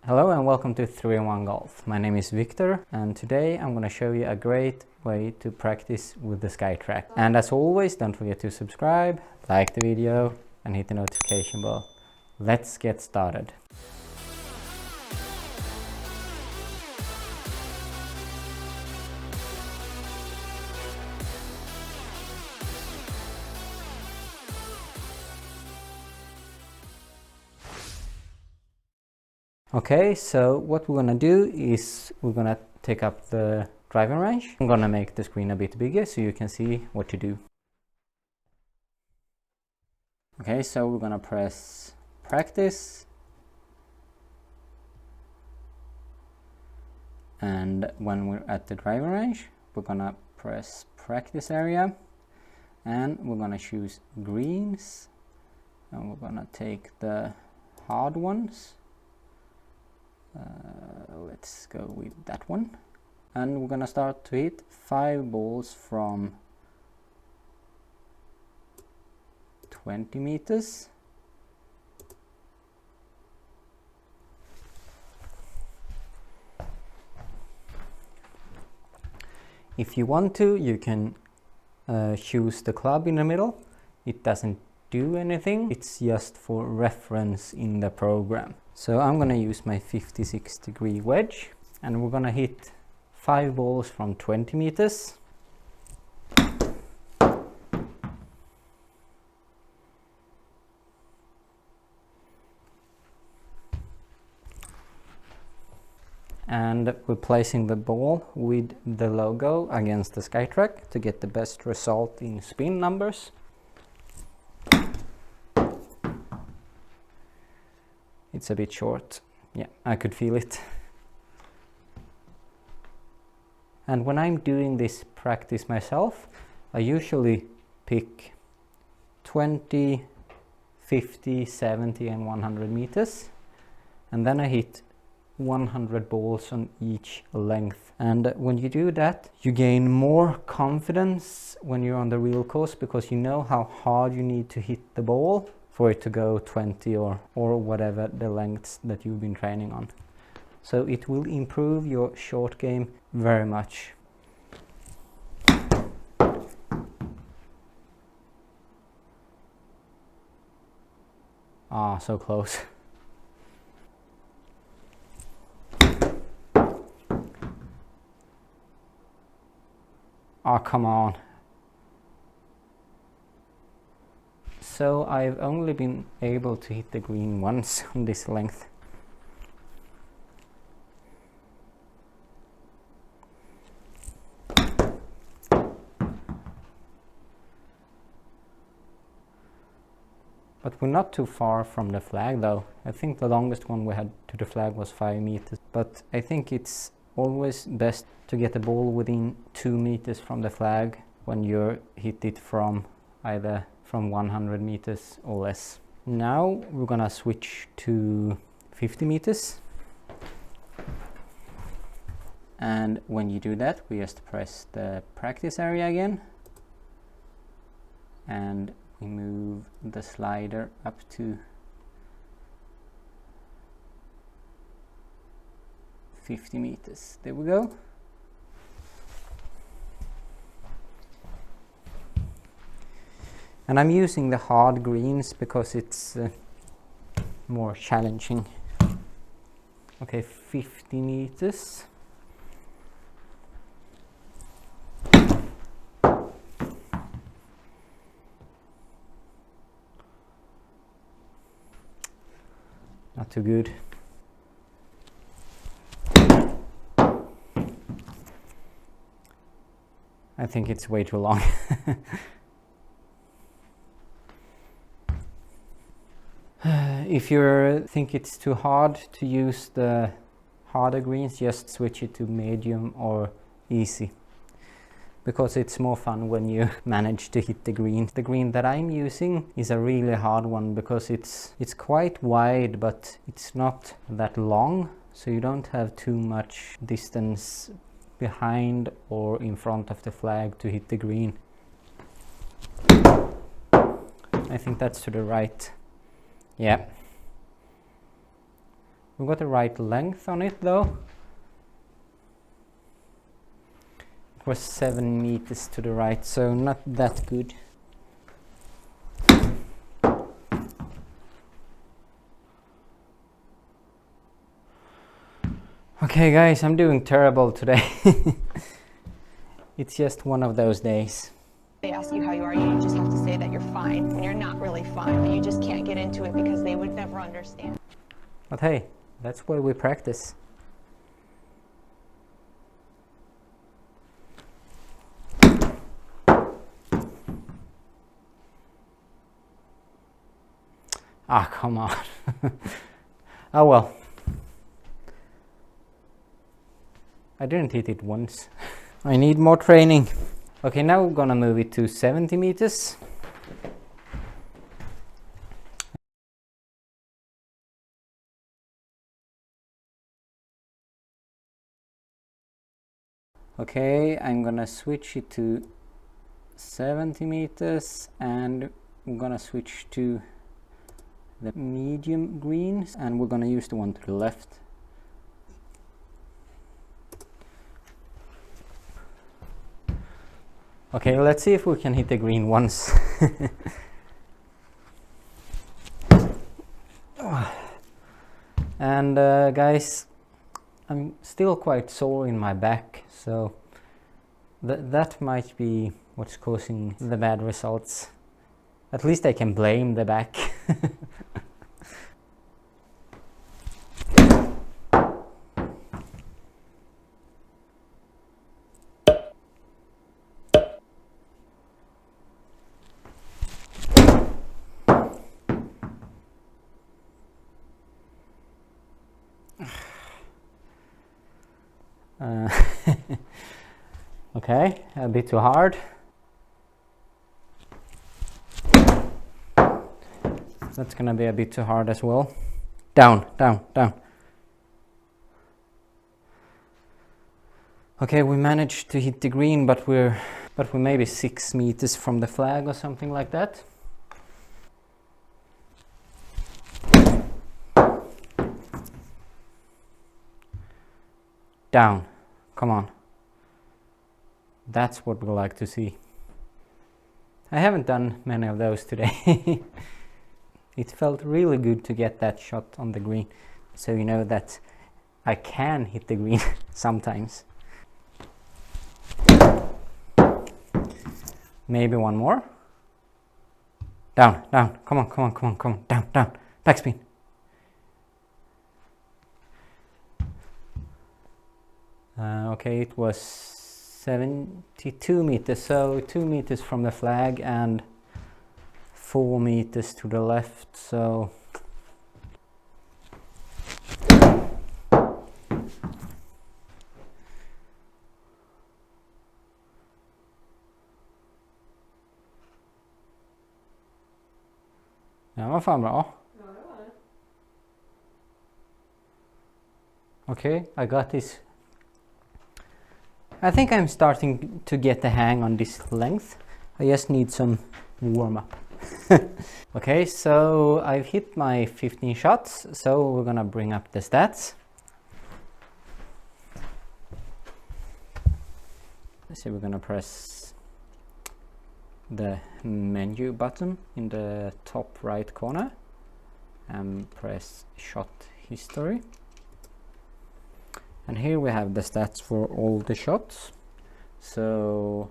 Hello and welcome to 3-in-1 Golf. My name is Victor and today I'm going to show you a great way to practice with the Skytrak. And as always, don't forget to subscribe, like the video and hit the notification bell. Let's get started. Okay, so what we're gonna do is we're gonna take up the driving range. I'm gonna make the screen a bit bigger so you can see what to do. Okay, so we're gonna press practice. And when we're at the driving range, we're gonna press practice area. And we're gonna choose greens. And we're gonna take the hard ones. Let's go with that one, and we're gonna start to hit 5 balls from 20 meters. If you want to, you can choose the club in the middle. It doesn't do anything, it's just for reference in the program. So I'm gonna use my 56-degree wedge and we're gonna hit 5 balls from 20 meters. And we're placing the ball with the logo against the Skytrak to get the best result in spin numbers. It's a bit short. Yeah, I could feel it. And when I'm doing this practice myself, I usually pick 20, 50, 70 and 100 meters. And then I hit 100 balls on each length. And when you do that, you gain more confidence when you're on the real course because you know how hard you need to hit the ball for it to go 20 or whatever the lengths that you've been training on. So it will improve your short game very much. Ah, so close. Ah, come on. So I've only been able to hit the green once on this length. But we're not too far from the flag though. I think the longest one we had to the flag was 5 meters. But I think it's always best to get the ball within 2 meters from the flag when you hit it from either from 100 meters or less. Now we're gonna switch to 50 meters. And when you do that, we just press the practice area again. And we move the slider up to 50 meters. There we go. And I'm using the hard greens because it's more challenging. Okay, 50 meters. Not too good. I think it's way too long. If you think it's too hard to use the harder greens, just switch it to medium or easy. Because it's more fun when you manage to hit the green. The green that I'm using is a really hard one because it's quite wide, but it's not that long. So you don't have too much distance behind or in front of the flag to hit the green. I think that's to the right. Yeah. We've got the right length on it though. It was 7 meters to the right, so not that good. Okay guys, I'm doing terrible today. It's just one of those days. They ask you how you are, you just have to say that you're fine when you're not really fine, but you just can't get into it because they would never understand. But hey, that's why we practice. Ah, come on. Oh well. I didn't hit it once. I need more training. Okay, now we're gonna move it to 70 meters. Okay, I'm gonna switch it to 70 meters and I'm gonna switch to the medium greens and we're gonna use the one to the left. Okay, let's see if we can hit the green once. And guys, I'm still quite sore in my back, so that might be what's causing the bad results. At least I can blame the back. Okay, a bit too hard. That's gonna be a bit too hard as well. Down, down, down. Okay, we managed to hit the green, but we're maybe 6 meters from the flag or something like that. Down, come on. That's what we like to see. I haven't done many of those today. It felt really good to get that shot on the green, so you know that I can hit the green sometimes. Maybe one more. Down, down, come on, come on, come on, come on, down, down, backspin. Okay, it was 72 meters, so 2 meters from the flag and 4 meters to the left, so ja, var fan bra. Ja, det var det. Okay, I got this. I think I'm starting to get the hang on this length. I just need some warm-up. Okay, so I've hit my 15 shots, so we're gonna bring up the stats. So we're gonna press the menu button in the top right corner and press shot history. And here we have the stats for all the shots. So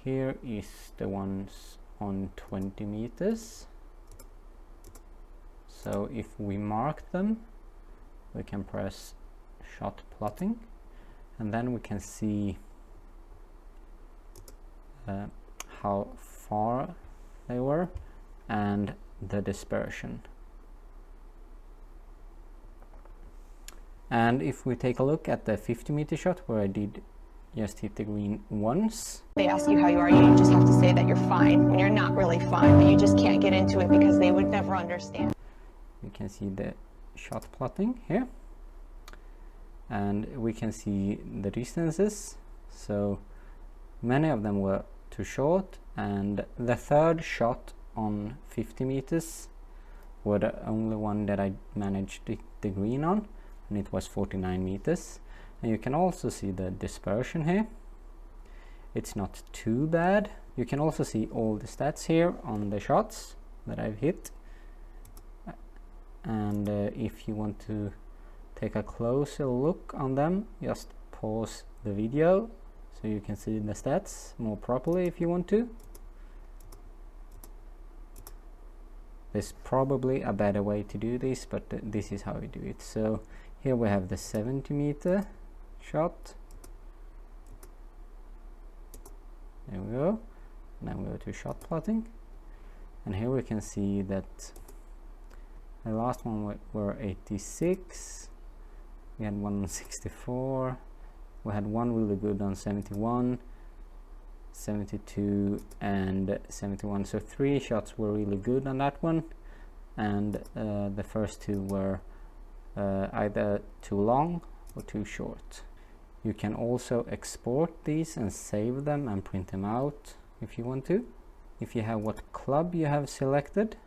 here is the ones on 20 meters. So if we mark them, we can press shot plotting, and then we can see how far they were and the dispersion. And if we take a look at the 50-meter shot where I did just hit the green once. They ask you how you are, you just have to say that you're fine when you're not really fine, but you just can't get into it because they would never understand. We can see the shot plotting here, and we can see the distances. So many of them were too short, and the third shot on 50 meters were the only one that I managed to hit the green on, and it was 49 meters. And you can also see the dispersion here. It's not too bad. You can also see all the stats here on the shots that I've hit. And if you want to take a closer look on them, just pause the video so you can see the stats more properly if you want to. There's probably a better way to do this, but this is how we do it. So here we have the 70-meter shot. There we go. Now we go to shot plotting, and here we can see that the last one were 86. We had one on 64. We had one really good on 71, 72 and 71. So 3 shots were really good on that one, and the first 2 were either too long or too short. You can also export these and save them and print them out if you want to, if you have what club you have selected.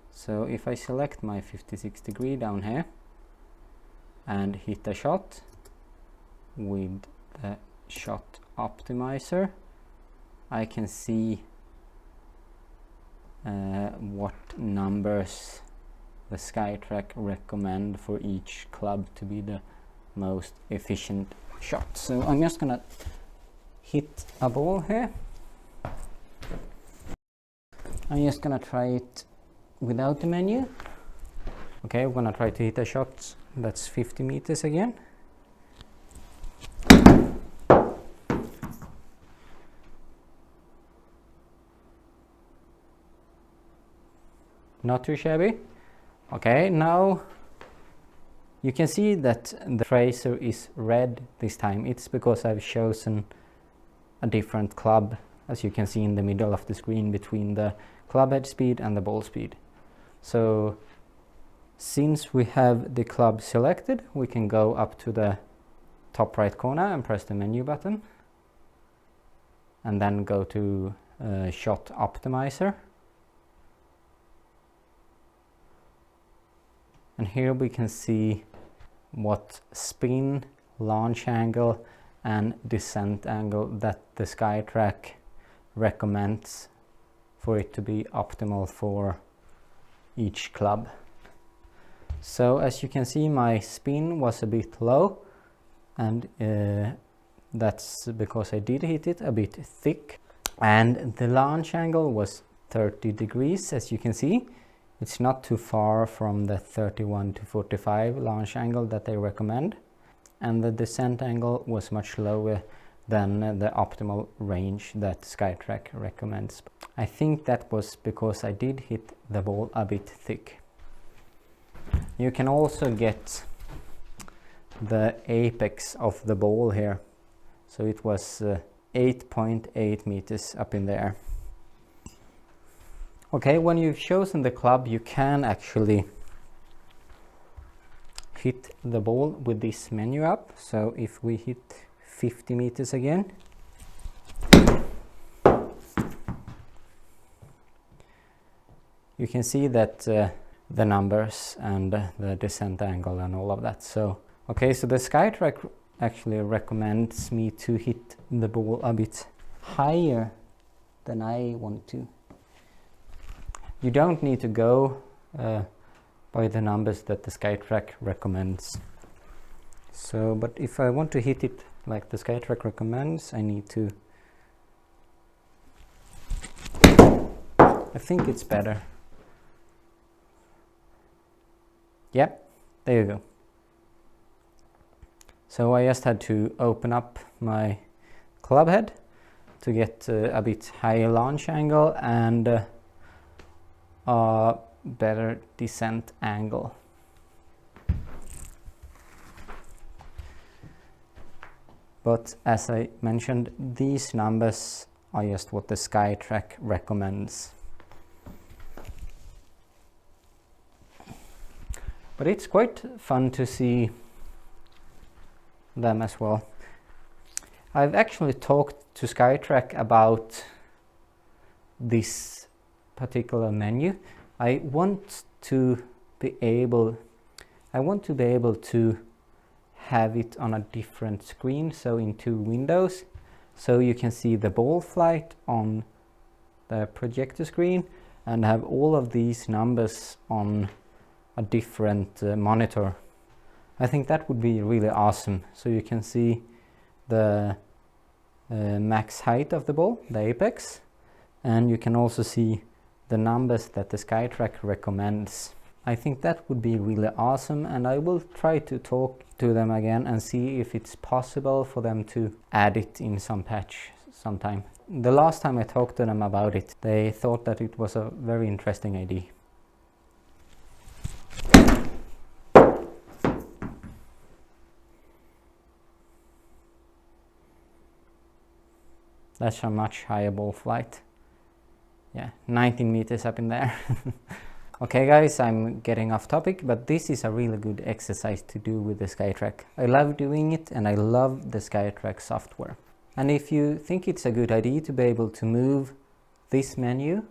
So if I select my 56 degree down here and hit a shot with the shot optimizer, I can see what numbers the Skytrak recommend for each club to be the most efficient shot. So I'm just gonna hit a ball here. I'm just gonna try it without the menu. Okay, I'm gonna try to hit a shot that's 50 meters again. Not too shabby. Okay, now you can see that the tracer is red this time. It's because I've chosen a different club, as you can see in the middle of the screen, between the club head speed and the ball speed. So since we have the club selected, we can go up to the top right corner and press the menu button, and then go to shot optimizer. And here we can see what spin, launch angle and descent angle that the Skytrak recommends for it to be optimal for each club. So as you can see, my spin was a bit low, and that's because I did hit it a bit thick. And the launch angle was 30 degrees, as you can see. It's not too far from the 31 to 45 launch angle that they recommend. And the descent angle was much lower than the optimal range that Skytrak recommends. I think that was because I did hit the ball a bit thick. You can also get the apex of the ball here. So it was 8.8 meters up in the air. Okay, when you've chosen the club, you can actually hit the ball with this menu up. So if we hit 50 meters again, you can see that the numbers and the descent angle and all of that. So okay, so the Skytrak actually recommends me to hit the ball a bit higher than I want to. You don't need to go by the numbers that the Skytrak recommends. So, but if I want to hit it like the Skytrak recommends, I need to... I think it's better. Yep, there you go. So I just had to open up my club head to get a bit higher launch angle and a better descent angle. But as I mentioned, these numbers are just what the Skytrak recommends. But it's quite fun to see them as well. I've actually talked to Skytrak about this particular menu, I want to be able to have it on a different screen, so in 2 windows, so you can see the ball flight on the projector screen and have all of these numbers on a different monitor. I think that would be really awesome. So you can see the max height of the ball, the apex, and you can also see the numbers that the Skytrak recommends. I think that would be really awesome, and I will try to talk to them again and see if it's possible for them to add it in some patch sometime. The last time I talked to them about it, they thought that it was a very interesting idea. That's a much higher ball flight. Yeah, 19 meters up in there. Okay guys, I'm getting off topic, but this is a really good exercise to do with the Skytrak. I love doing it, and I love the Skytrak software. And if you think it's a good idea to be able to move this menu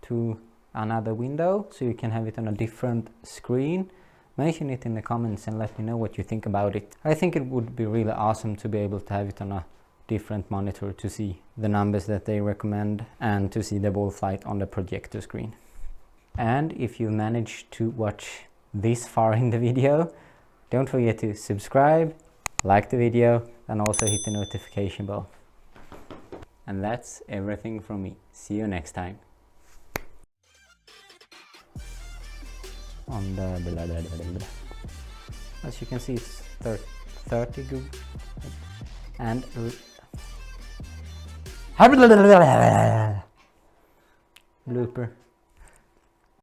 to another window so you can have it on a different screen, mention it in the comments and let me know what you think about it. I think it would be really awesome to be able to have it on a different monitor to see the numbers that they recommend and to see the ball flight on the projector screen. And if you managed to watch this far in the video, don't forget to subscribe, like the video, and also hit the notification bell. And that's everything from me. See you next time. On the as you can see, it's 30 good and blooper.